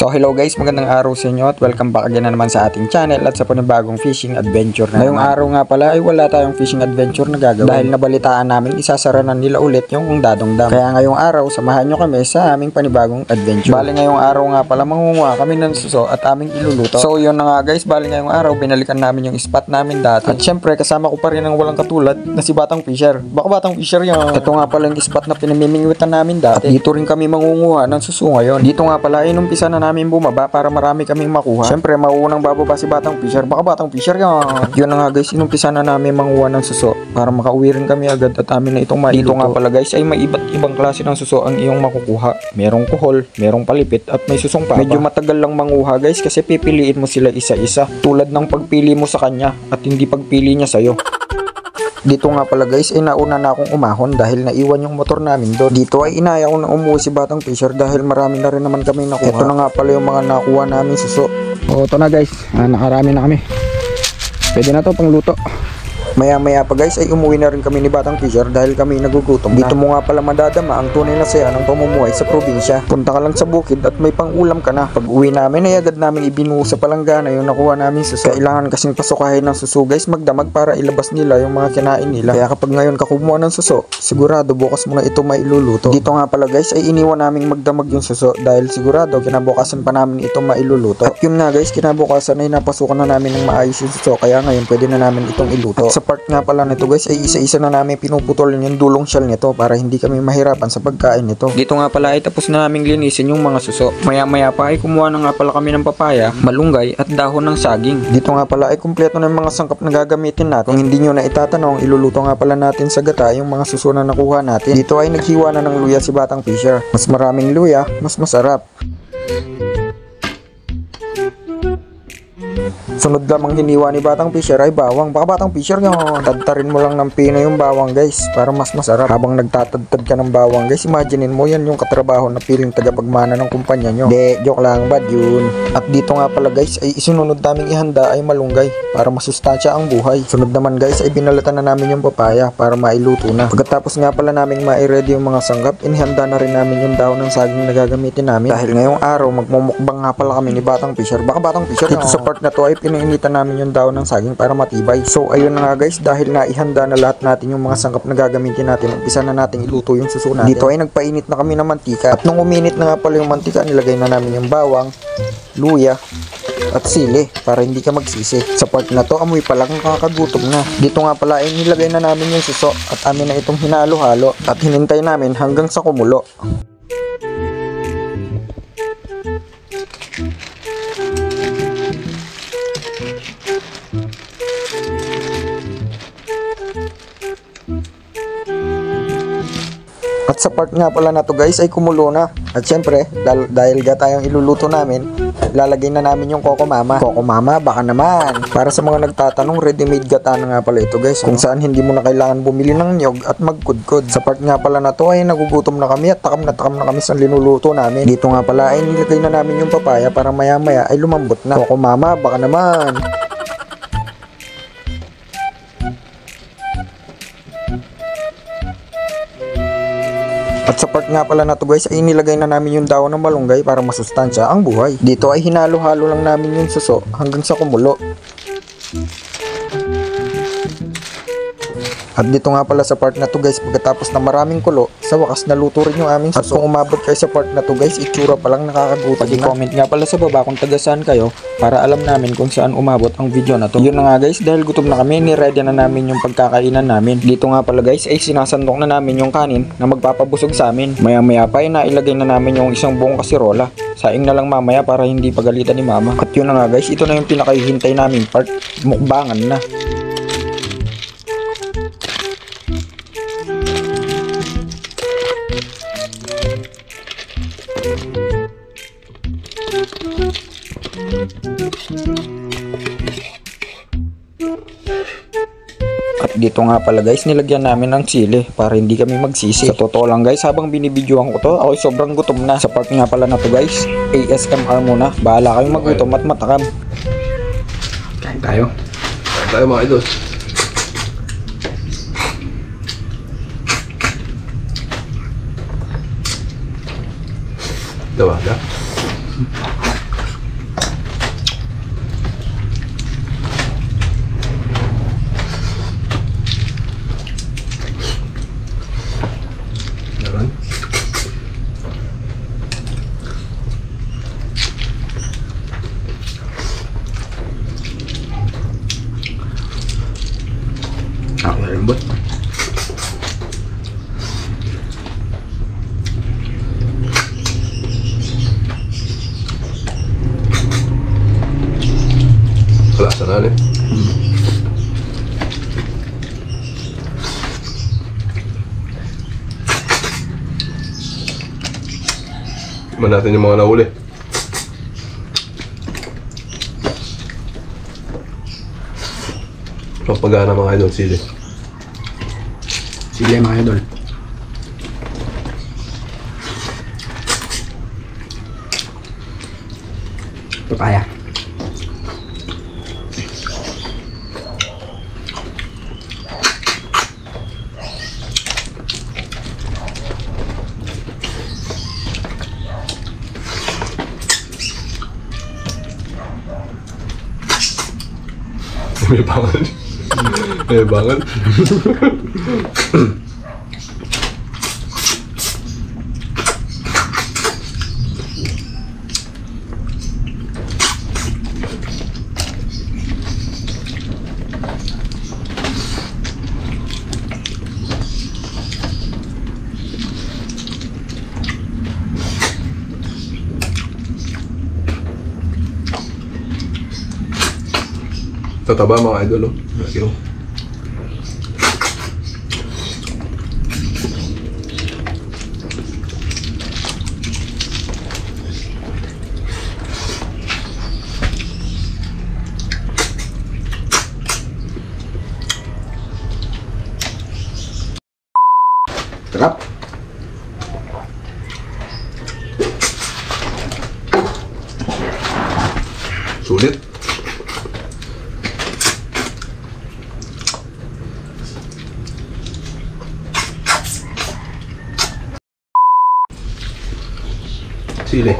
So hello guys, magandang araw sa inyo at welcome back again na naman sa ating channel at sa panibagong fishing adventure na ngayong araw nga pala ay wala tayong fishing adventure na gagawin dahil nabalitaan namin isasara na nila ulit yung Dadong Dam. Kaya ngayong araw samahan nyo kami sa aming panibagong adventure. Bali ngayong araw nga pala mangunguha kami ng suso at aming iluluto. So yun na nga guys, bali ngayong araw binalikan namin yung spot namin dati. At syempre kasama ko pa rin ang walang katulad na si Batang Fisher. Baka Batang Fisher yun. Ito nga pala yung spot na pinamimingwitan namin dati. At dito rin kami mangunguha ng suso ngayon. Dito nga pala ay inumpisa na namin bumaba para marami kaming makuha. Siyempre mauunang bababa si Batang Fisher. Baka Batang Fisher yan. At yun na nga guys, inumpisa na namin manguha ng suso para makauwi rin kami agad at amin na itong mailuto. Dito nga pala guys ay may iba't ibang klase ng suso ang iyong makukuha. Merong kuhol, merong palipit at may susong papa. Medyo matagal lang manguha guys kasi pipiliin mo sila isa-isa. Tulad ng pagpili mo sa kanya at hindi pagpili niya sa'yo. Dito nga pala guys ay nauna na akong umahon dahil naiwan yung motor namin doon. Dito ay inaya ko na umuwi si Batang Fisher dahil marami na rin naman kami nakuha. Ito na nga pala yung mga nakuha namin suso. O ito na guys, nakarami na kami. Pwede na to pang luto. Maya maya pa guys ay umuwi na rin kami ni Batang Fisher dahil kami nagugutom na. Dito mo nga pala madadama ang tunay na saya ng pamumuhay sa probinsya. Punta ka lang sa bukid at may pang-ulam ka na. Pag uwi namin ay agad namin ibinuo sa palanggana yung nakuha namin suso. Kailangan kasing pasukahin ng suso guys magdamag para ilabas nila yung mga kinain nila. Kaya kapag ngayon ka kumuha ng suso, sigurado bukas mo na ito mailuluto. Dito nga pala guys ay iniwan naming magdamag yung suso dahil sigurado kinabukasan pa namin ito mailuluto. At yun nga guys, kinabukasan ay napasukan na namin ng maayos yung suso kaya ngayon pwede na namin itong iluto. At sa part nga pala nito guys ay isa-isa na namin pinuputol yung dulong shell nito para hindi kami mahirapan sa pagkain nito. Dito nga pala ay tapos na naming linisin yung mga suso. Maya maya pa ay kumuha na nga pala kami ng papaya, malunggay at dahon ng saging. Dito nga pala ay kumpleto na yung mga sangkap na gagamitin natin. Kung hindi nyo na itatanong, iluluto nga pala natin sa gata yung mga suso na nakuha natin. Dito ay naghiwa na ng luya si Batang Fisher. Mas maraming luya, mas masarap. Sunod lamang hiniwa ni Batang Fisher ay bawang. Baka Batang Fisher yung tadtarin mo lang ng pino yung bawang guys para mas masarap. Habang nagtatadtad ka ng bawang guys, imaginein mo yan yung katrabaho na piling tagapagmana ng kumpanya nyo. De, joke lang, bad yun. At dito nga pala guys ay isinunod naming ihanda ay malunggay para masustansya ang buhay. Sunod naman guys ay binalatan na namin yung papaya para mailuto na. Pagkatapos nga pala naming ma-ready yung mga sanggap, inihanda na rin namin yung dahon ng saging na gagamitin namin. Dahil ngayong araw magmumukbang nga pala kami ni Batang Fisher. Baka Batang Fisher dito sa part na to ay pinainitan namin yung dahon ng saging para matibay. So ayun na nga guys, dahil naihanda na lahat natin yung mga sangkap na gagamitin natin, umpisa na natin iluto yung suso natin. Dito ay nagpainit na kami ng mantika. At nung uminit na nga pala yung mantika, nilagay na namin yung bawang, luya at sili para hindi ka magsisi. Sa part na to, amoy pa lang kakagutom na. Dito nga pala ay nilagay na namin yung suso at amin na itong hinalo-halo at hinintay namin hanggang sa kumulo. At sa part nga pala na to guys ay kumulo na. At syempre, dahil gata yung iluluto namin, lalagay na namin yung Coco Mama. Coco Mama, baka naman. Para sa mga nagtatanong, ready-made gata na nga pala ito guys. Kung saan hindi mo na kailangan bumili ng niyog at magkudkod. Sa part nga pala na to ay nagugutom na kami at takam na kami sa linuluto namin. Dito nga pala ay nilagay na namin yung papaya para maya maya ay lumambot na. Coco Mama, baka naman. At sa part nga pala na to guys ay nilagay na namin yung dahon ng malunggay para masustansya ang buhay. Dito ay hinalo-halo lang namin yung suso hanggang sa kumulo. At dito nga pala sa part na to guys, pagkatapos na maraming kulo, sa wakas naluto rin yung aming suso. At kung umabot kayo sa part na to guys, itsura pa lang nakakagutom. Pag-comment nga pala sa baba kung taga saan kayo para alam namin kung saan umabot ang video na to. Yun na nga guys, dahil gutom na kami, ni-ready na namin yung pagkakainan namin. Dito nga pala guys ay sinasandok na namin yung kanin na magpapabusog sa amin. Maya maya pa ay nailagay na namin yung isang buong kasirola. Saing na lang mamaya para hindi pagalitan ni mama. At yun na nga guys, ito na yung pinakahihintay namin part, mukbangan na. At dito nga pala guys, nilagyan namin ng sili para hindi kami magsisi. Sa totoo lang guys, habang binibidyoan ko to, ako sobrang gutom na. Sa part nga pala na to guys, ASMR muna. Bahala kayong magutom at matakam. Kain tayo. Kain tayo mga idol. Diba? Sarali. Tignan natin yung mga nahuli. Pampagana mga idol, sili. Sili mga idol. Papaya. May bangal. May bangal. Tataba mga idol, oh. Lagi, oh. Sarap. Sulit. Sili.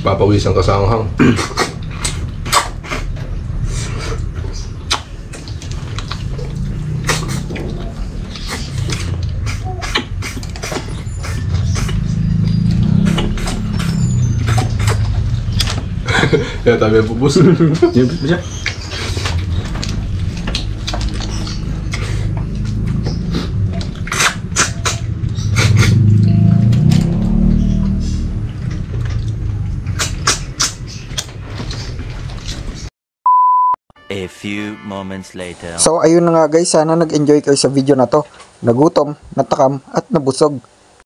Papawisan ka sa anghang. Ya tabi pupus. Siyempre po siya. A few moments later. So ayun na nga guys, sana nag-enjoy kayo sa video na to. Nagutom, natakam at nabusog.